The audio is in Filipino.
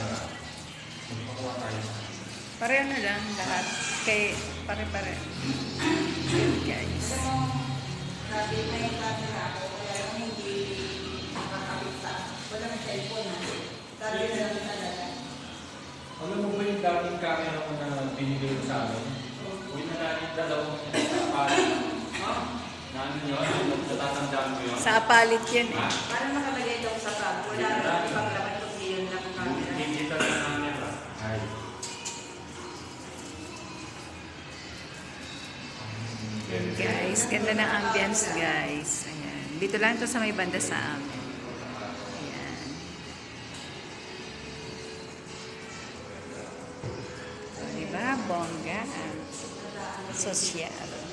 camera. Magpakuha tayo. Pareho na lang lahat. Kay pare-pare. Yun, guys. Sabi na yung camera ko, kaya lang hindi makakabit sa walang cellphone na. Sabi na lang talaga. Alam mo ba yung dating camera ko na binigay mo sa amin? Uy na natin dalawang palit. Ha? Nano yun? Natatandaan mo yun? Sa palit yun eh. Ha? Paano nakalagay daw sa bag? Wala na ipaglaban kung yun lang ang camera. Digital na camera. Ay. Yun, guys. Ganda ng ambience, guys. Ayan. Dito lang to sa may banda sa amin. Ayan. So, diba? Bongga. Sosyal.